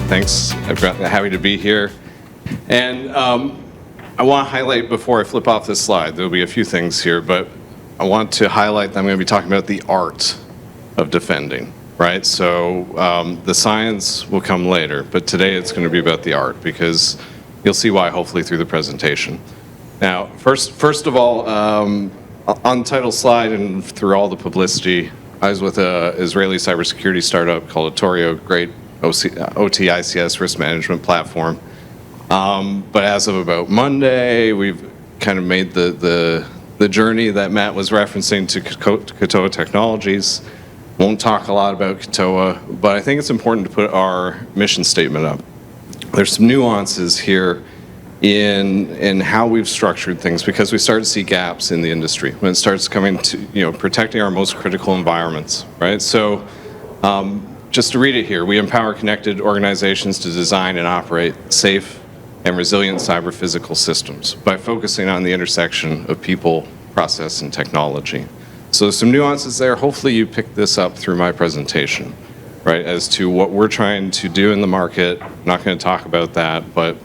Thanks. I'm happy to be here. And I want to highlight, before I flip off this slide, there'll be a few things here, but I want to highlight that I'm going to be talking about the art of defending, right? So the science will come later, but today it's going to be about the art, because you'll see why hopefully through the presentation. Now, first of all, on the title slide and through all the publicity, I was with an Israeli cybersecurity startup called Atorio, great OT ICS risk management platform. But as of about Monday, we've kind of made the journey that Matt was referencing to Katoa Technologies. Won't talk a lot about Katoa, but I think it's important to put our mission statement up. There's some nuances here in how we've structured things, because we start to see gaps in the industry when it starts coming to protecting our most critical environments, right? So just to read it here, we empower connected organizations to design and operate safe and resilient cyber-physical systems by focusing on the intersection of people, process, and technology. So there's some nuances there. Hopefully you picked this up through my presentation, right, as to what we're trying to do in the market. I'm not going to talk about that, but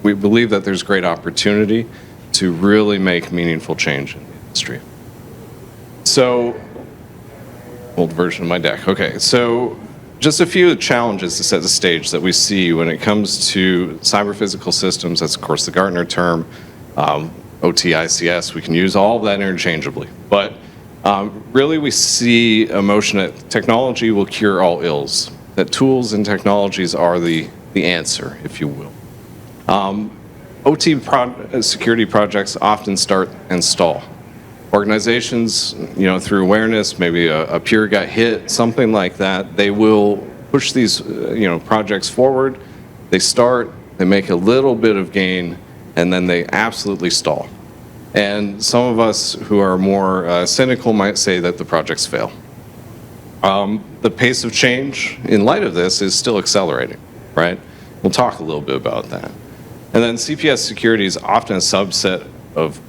we believe that there's great opportunity to really make meaningful change in the industry. So, old version of my deck. Okay, so just a few challenges to set the stage that we see when it comes to cyber-physical systems. That's, of course, the Gartner term, OT ICS. We can use all of that interchangeably. But really we see a motion that technology will cure all ills, that tools and technologies are the answer, if you will. OT security projects often start and stall. Organizations, through awareness, maybe a peer got hit, something like that, they will push these, projects forward. They start, they make a little bit of gain, and then they absolutely stall. And some of us who are more cynical might say that the projects fail. The pace of change in light of this is still accelerating, right? We'll talk a little bit about that. And then CPS security is often a subset of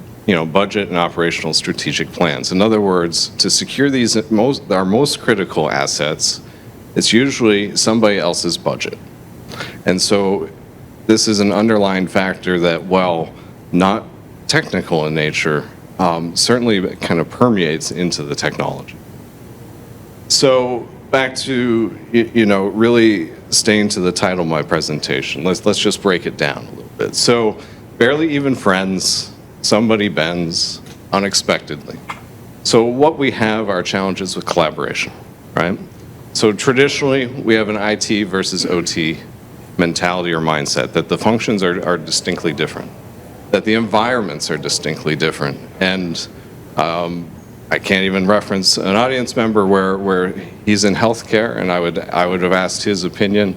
budget and operational strategic plans. In other words, to secure these our most critical assets, it's usually somebody else's budget. And so this is an underlying factor that, while not technical in nature, certainly kind of permeates into the technology. So back to really staying to the title of my presentation. Let's just break it down a little bit. So barely even friends. Somebody bends unexpectedly. So what we have are challenges with collaboration, right? So traditionally, we have an IT versus OT mentality or mindset, that the functions are distinctly different, that the environments are distinctly different. And I can't even reference an audience member where he's in healthcare, and I would have asked his opinion.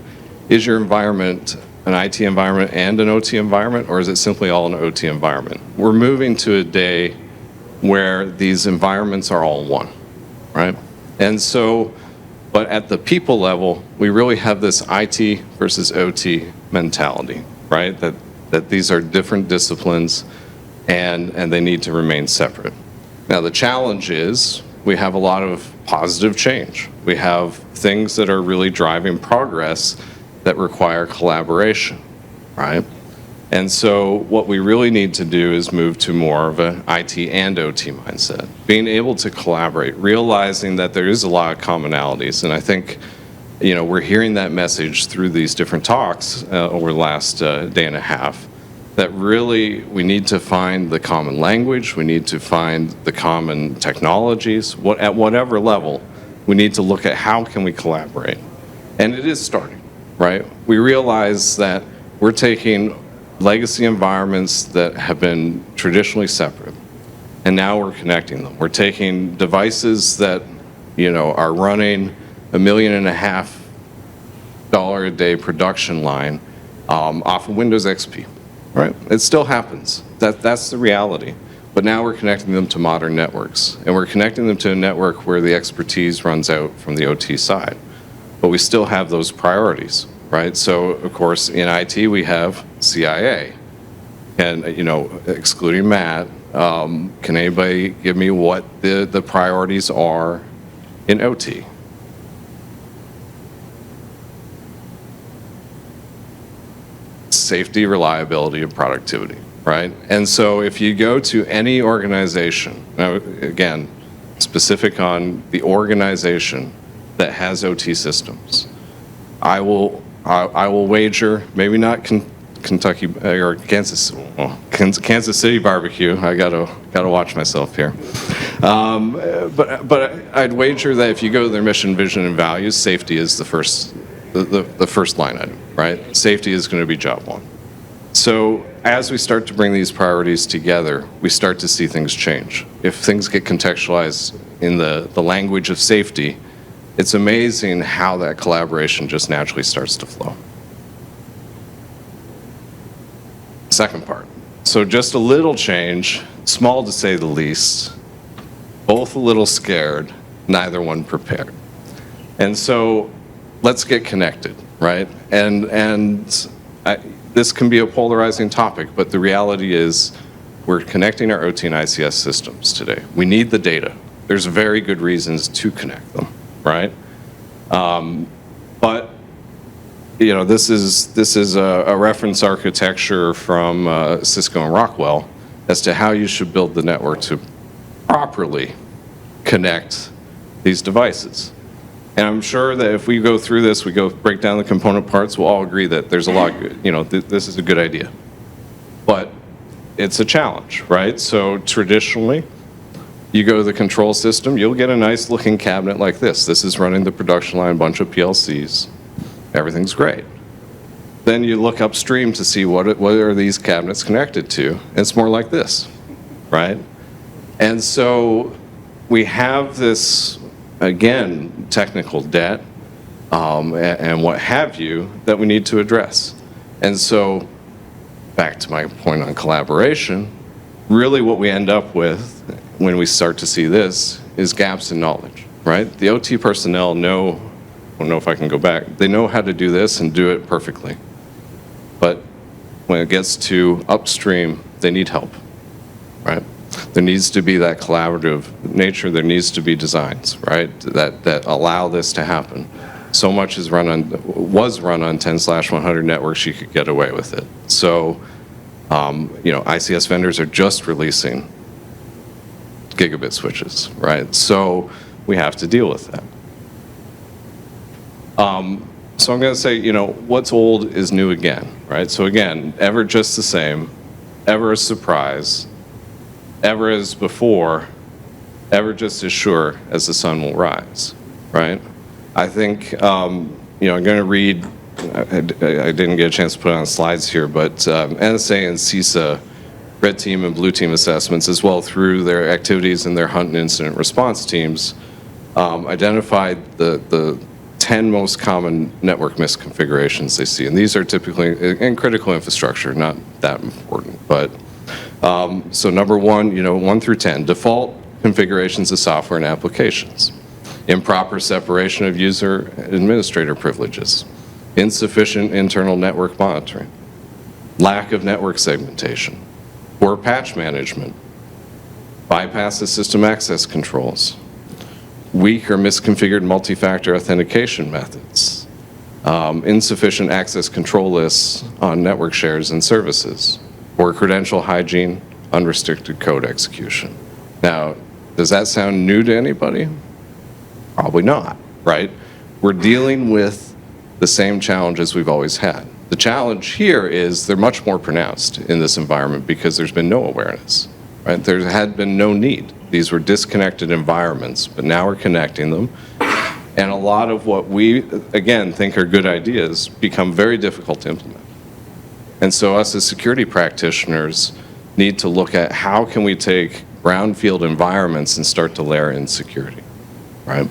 Is your environment an IT environment and an OT environment, or is it simply all an OT environment? We're moving to a day where these environments are all one, right? And so, but at the people level, we really have this IT versus OT mentality, right? That these are different disciplines and they need to remain separate. Now the challenge is we have a lot of positive change. We have things that are really driving progress that require collaboration, right? And so what we really need to do is move to more of an IT and OT mindset, being able to collaborate, realizing that there is a lot of commonalities. And I think, we're hearing that message through these different talks over the last day and a half, that really we need to find the common language, we need to find the common technologies, at whatever level, we need to look at how can we collaborate. And it is starting. Right? We realize that we're taking legacy environments that have been traditionally separate, and now we're connecting them. We're taking devices that, are running $1.5 million a day production line off of Windows XP, right? It still happens. That's the reality. But now we're connecting them to modern networks, and we're connecting them to a network where the expertise runs out from the OT side. But we still have those priorities, right? So, of course, in IT, we have CIA. And, excluding Matt, can anybody give me what the priorities are in OT? safety, reliability, and productivity, right? And so if you go to any organization, now again, specific on the organization that has OT systems, I will wager, maybe not Kentucky or Kansas City barbecue. I gotta watch myself here. But I'd wager that if you go to their mission, vision, and values, safety is the first line item, right? Safety is going to be job one. So as we start to bring these priorities together, we start to see things change. If things get contextualized in the language of safety, it's amazing how that collaboration just naturally starts to flow. Second part. So just a little change, small to say the least, both a little scared, neither one prepared. And so let's get connected, right? This can be a polarizing topic, but the reality is we're connecting our OT and ICS systems today. We need the data. There's very good reasons to connect them, right? But you know, this is a reference architecture from Cisco and Rockwell as to how you should build the network to properly connect these devices. And I'm sure that if we go through this, we go break down the component parts, we'll all agree that there's a lot, you know, this is a good idea. But it's a challenge, right? So traditionally, you go to the control system, you'll get a nice looking cabinet like this. This is running the production line, a bunch of PLCs. Everything's great. Then you look upstream to see what are these cabinets connected to. And it's more like this, right? And so we have this, again, technical debt and what have you that we need to address. And so back to my point on collaboration, really what we end up with when we start to see this is gaps in knowledge, right? The OT personnel know, I don't know if I can go back, they know how to do this and do it perfectly. But when it gets to upstream, they need help, right? There needs to be that collaborative nature. There needs to be designs, right, that allow this to happen. So much was run on 10/100 networks, you could get away with it. So, you know, ICS vendors are just releasing gigabit switches, right? So we have to deal with that. So I'm going to say, you know, what's old is new again, right? So again, ever just the same, ever a surprise, ever as before, ever just as sure as the sun will rise, right? I think, you know, I'm going to read, I didn't get a chance to put it on slides here, but NSA and CISA, red team and blue team assessments, as well through their activities and their hunt and incident response teams, identified the 10 most common network misconfigurations they see. And these are typically in critical infrastructure, not that important, but so number one, you know, 1 through 10, default configurations of software and applications, improper separation of user administrator privileges, insufficient internal network monitoring, lack of network segmentation, poor patch management, bypass of system access controls, weak or misconfigured multi-factor authentication methods, insufficient access control lists on network shares and services, or credential hygiene, unrestricted code execution. Now, does that sound new to anybody? Probably not, right? We're dealing with the same challenges we've always had. The challenge here is they're much more pronounced in this environment because there's been no awareness, right? There had been no need. These were disconnected environments, but now we're connecting them. And a lot of what we, again, think are good ideas become very difficult to implement. And so us as security practitioners need to look at how can we take brownfield environments and start to layer in security, right?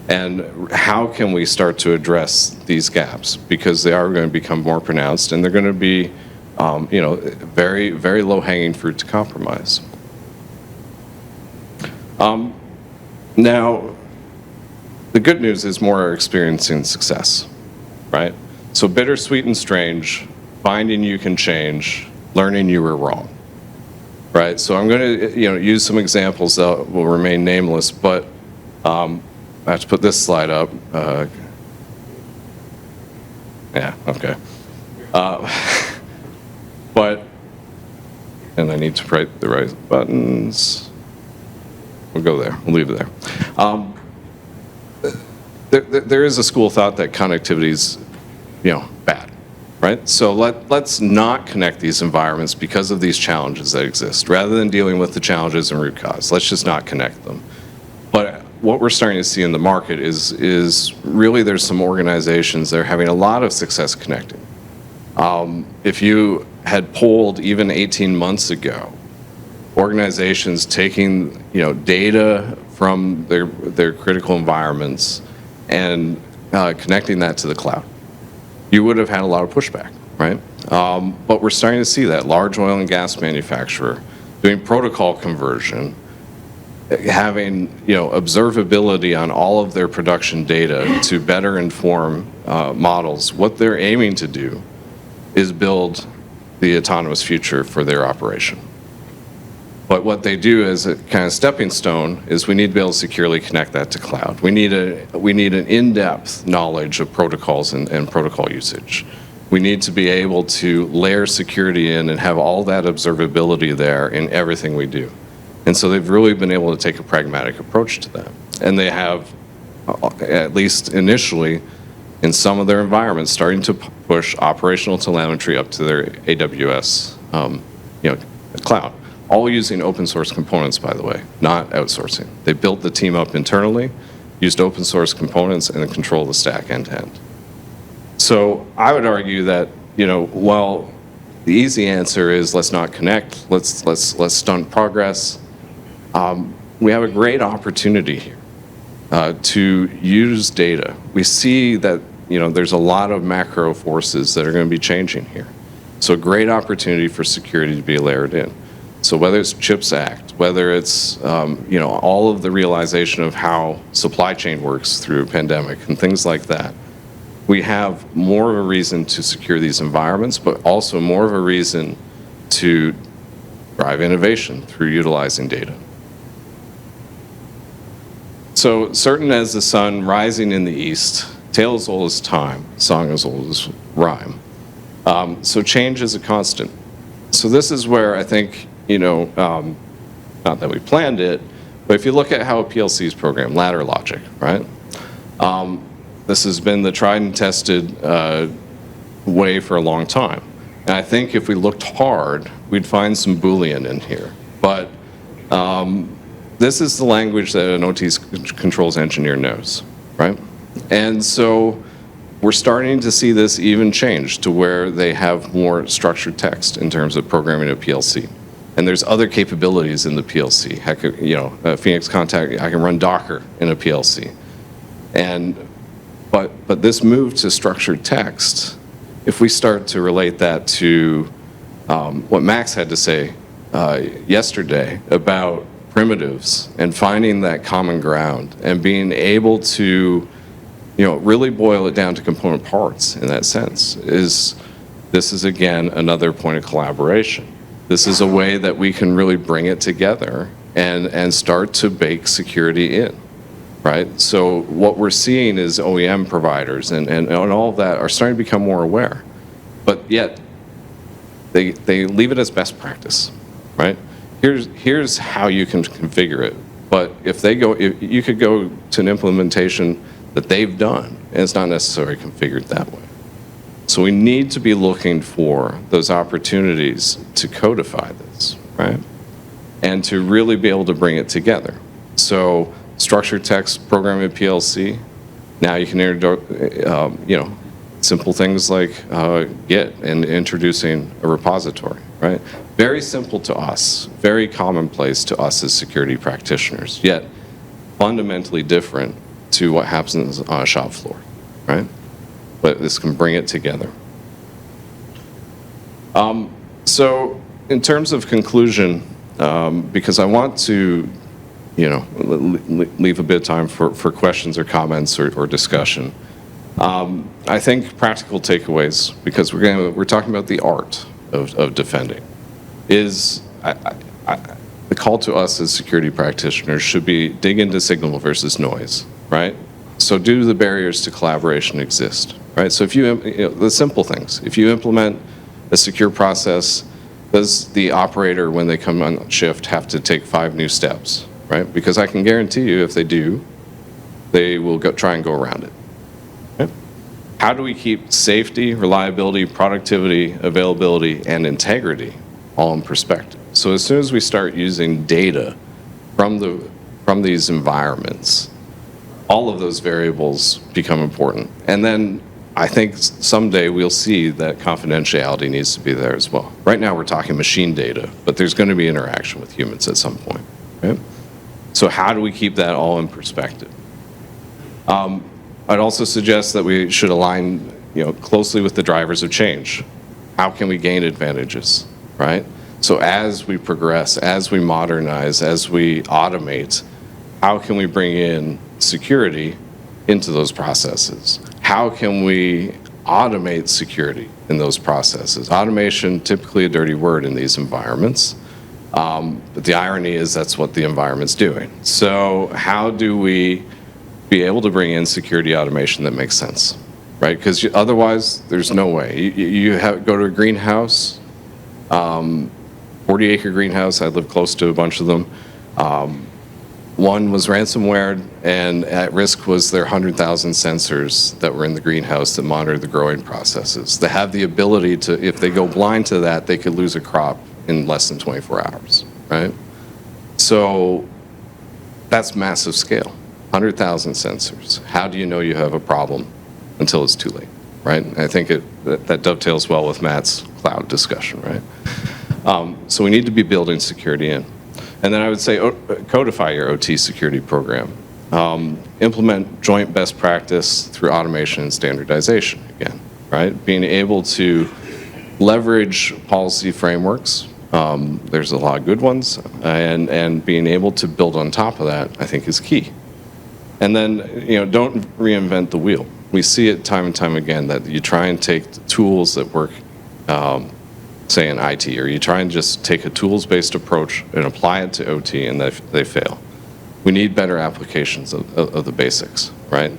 And how can we start to address these gaps? Because they are going to become more pronounced and they're going to be, you know, very, very low-hanging fruit to compromise. Now, the good news is more are experiencing success, right? So bittersweet and strange, finding you can change, learning you were wrong, right? So I'm going to, you know, use some examples that will remain nameless, but I have to put this slide up. Yeah, okay. and I need to write the right buttons. We'll go there. We'll leave it there. There is a school of thought that connectivity is, bad, right? So let's not connect these environments because of these challenges that exist. Rather than dealing with the challenges and root cause, let's just not connect them. But what we're starting to see in the market is really there's some organizations that are having a lot of success connecting. If you had polled even 18 months ago, organizations taking data from their critical environments and connecting that to the cloud, you would have had a lot of pushback, right? But we're starting to see that large oil and gas manufacturer doing protocol conversion, having observability on all of their production data to better inform models. What they're aiming to do is build the autonomous future for their operation. But what they do as a kind of stepping stone is we need to be able to securely connect that to cloud. We need an in-depth knowledge of protocols and protocol usage. We need to be able to layer security in and have all that observability there in everything we do. And so they've really been able to take a pragmatic approach to that. And they have, at least initially, in some of their environments, starting to push operational telemetry up to their AWS cloud. All using open source components, by the way, not outsourcing. They built the team up internally, used open source components, and then control the stack end to end. So I would argue that, while the easy answer is let's not connect, let's stunt progress, we have a great opportunity here to use data. We see that there's a lot of macro forces that are going to be changing here. So a great opportunity for security to be layered in. So whether it's CHIPS Act, whether it's all of the realization of how supply chain works through a pandemic and things like that, we have more of a reason to secure these environments, but also more of a reason to drive innovation through utilizing data. So certain as the sun rising in the east, tale as old as time, song as old as rhyme. So change is a constant. So this is where I think, not that we planned it, but if you look at how a PLC is programmed, ladder logic, right? This has been the tried and tested way for a long time. And I think if we looked hard, we'd find some Boolean in here. But this is the language that an OT controls engineer knows, right? And so we're starting to see this even change to where they have more structured text in terms of programming a PLC. And there's other capabilities in the PLC. I could, Phoenix Contact, I can run Docker in a PLC. But this move to structured text, if we start to relate that to what Max had to say yesterday about primitives and finding that common ground and being able to really boil it down to component parts in that sense, this is again another point of collaboration. This is a way that we can really bring it together and start to bake security in, right? So what we're seeing is OEM providers and all of that are starting to become more aware, but yet they leave it as best practice, right? Here's how you can configure it, but if you could go to an implementation that they've done, and it's not necessarily configured that way. So we need to be looking for those opportunities to codify this, right? And to really be able to bring it together. So structured text programming PLC, now you can introduce, simple things like Git and introducing a repository, right? Very simple to us, very commonplace to us as security practitioners, yet fundamentally different to what happens on a shop floor, right? But this can bring it together. So in terms of conclusion, because I want to, leave a bit of time for questions or comments or discussion. I think practical takeaways, because we're talking about the art of defending, is the call to us as security practitioners should be dig into signal versus noise, right? So do the barriers to collaboration exist, right? So if the simple things, if you implement a secure process does the operator, when they come on shift, have to take 5 new steps, right? Because I can guarantee you if they do, they will try and go around it. Okay? How do we keep safety, reliability, productivity, availability, and integrity all in perspective? So as soon as we start using data from these environments, all of those variables become important. And then I think someday we'll see that confidentiality needs to be there as well. Right now we're talking machine data, but there's going to be interaction with humans at some point. Right? So how do we keep that all in perspective? I'd also suggest that we should align, closely with the drivers of change. How can we gain advantages, right? So as we progress, as we modernize, as we automate, how can we bring in security into those processes? How can we automate security in those processes? Automation, typically a dirty word in these environments, but the irony is that's what the environment's doing. So how do we be able to bring in security automation that makes sense, right? Because otherwise, there's no way. You go to a greenhouse, 40-acre greenhouse. I live close to a bunch of them. One was ransomware, and at risk was their 100,000 sensors that were in the greenhouse that monitor the growing processes. They have the ability to, if they go blind to that, they could lose a crop in less than 24 hours, right? So that's massive scale. 100,000 sensors. How do you know you have a problem until it's too late, right? I think that dovetails well with Matt's cloud discussion, right? So we need to be building security in. And then I would say codify your OT security program. Implement joint best practice through automation and standardization again, right? Being able to leverage policy frameworks. There's a lot of good ones, and being able to build on top of that, I think, is key. And then, don't reinvent the wheel. We see it time and time again that you try and take the tools that work, say in IT, or you try and just take a tools-based approach and apply it to OT, and they fail. We need better applications of the basics, right?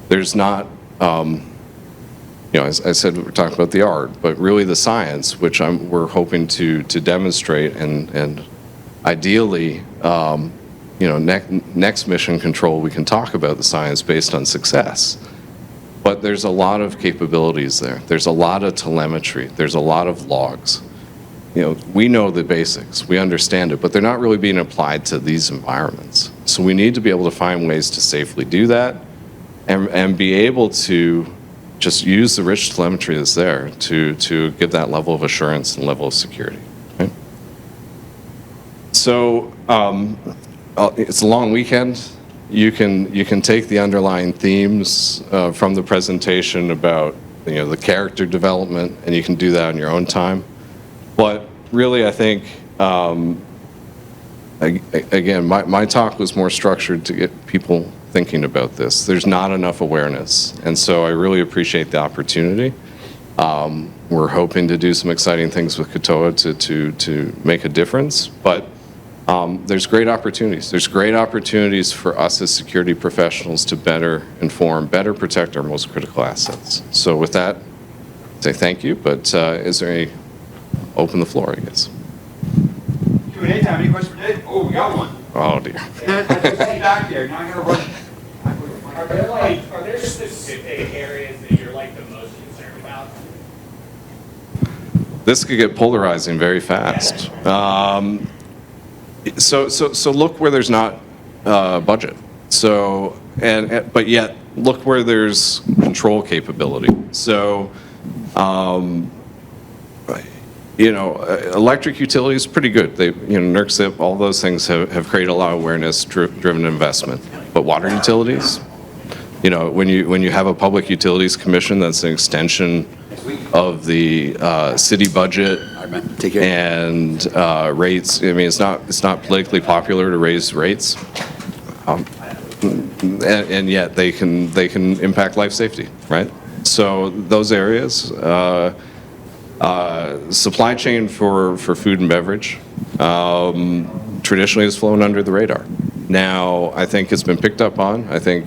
There's not, as I said, we're talking about the art, but really the science, which we're hoping to demonstrate, and ideally, next mission control, we can talk about the science based on success. But there's a lot of capabilities there. There's a lot of telemetry. There's a lot of logs. We know the basics. We understand it, but they're not really being applied to these environments. So we need to be able to find ways to safely do that and be able to just use the rich telemetry that's there to give that level of assurance and level of security. Right? So it's a long weekend. You can take the underlying themes from the presentation about the character development, and you can do that on your own time. But really, I think again, my talk was more structured to get people thinking about this. There's not enough awareness, and so I really appreciate the opportunity. We're hoping to do some exciting things with Katoa to make a difference, but there's great opportunities. There's great opportunities for us as security professionals to better inform, better protect our most critical assets. So with that, I'd say thank you, but is there any, open the floor, I guess. Q&A time, any questions for Dave? Oh, we got one. Oh dear. Back there, now I gotta run. Are there specific areas that you're the most concerned about? This could get polarizing very fast. So look where there's not budget. So but yet look where there's control capability. So electric utilities pretty good. They NERC, all those things have created a lot of awareness driven investment. But water utilities, when you have a public utilities commission that's an extension of the city budget and rates. I mean, it's not politically popular to raise rates, and yet they can impact life safety, right? So those areas, supply chain for food and beverage, traditionally has flown under the radar. Now I think it's been picked up on. I think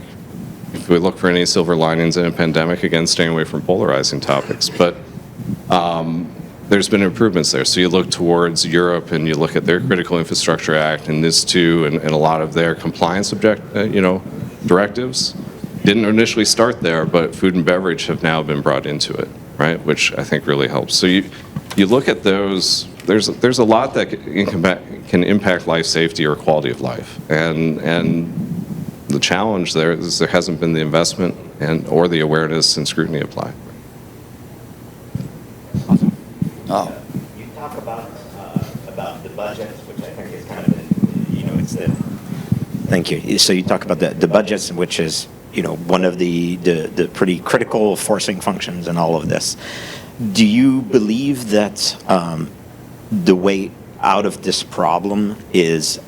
if we look for any silver linings in a pandemic, again, staying away from polarizing topics, but there's been improvements there. So you look towards Europe and you look at their Critical Infrastructure Act and this too, and a lot of their compliance directives didn't initially start there, but food and beverage have now been brought into it, right? Which I think really helps. So you look at those. There's a lot that can impact life safety or quality of life, and the challenge there is there hasn't been the investment or the awareness and scrutiny applied. Oh. You talk about the budgets, which I think is kind of, it's the. Thank you. So you talk about the budgets, which is, one of the pretty critical forcing functions in all of this. Do you believe that the way out of this problem is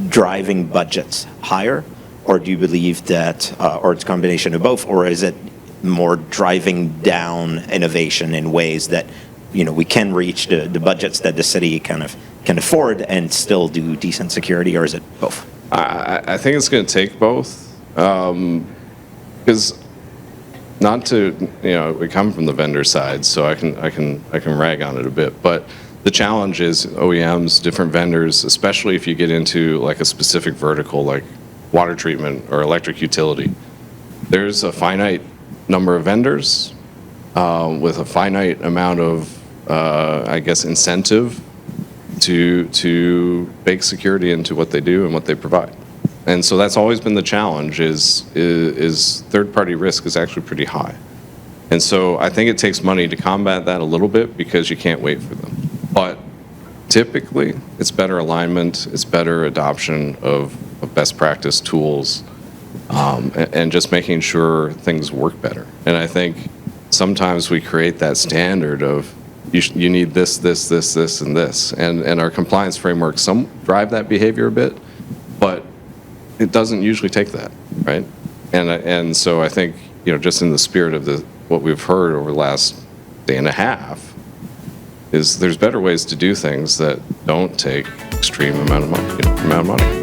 driving budgets higher, or do you believe that, or it's a combination of both, or is it more driving down innovation in ways that we can reach the budgets that the city kind of can afford and still do decent security, or is it both? I think it's going to take both, because not to we come from the vendor side, so I can rag on it a bit, but the challenge is OEMs, different vendors, especially if you get into like a specific vertical like water treatment or electric utility. There's a finite number of vendors with a finite amount of incentive to bake security into what they do and what they provide. And so that's always been the challenge is third-party risk is actually pretty high. And so I think it takes money to combat that a little bit because you can't wait for them. But typically, it's better alignment, it's better adoption of best practice tools, and just making sure things work better. And I think sometimes we create that standard of you need this, and this. And our compliance frameworks drive that behavior a bit, but it doesn't usually take that, right? And so I think, just in the spirit of what we've heard over the last day and a half, is there's better ways to do things that don't take extreme amount of money.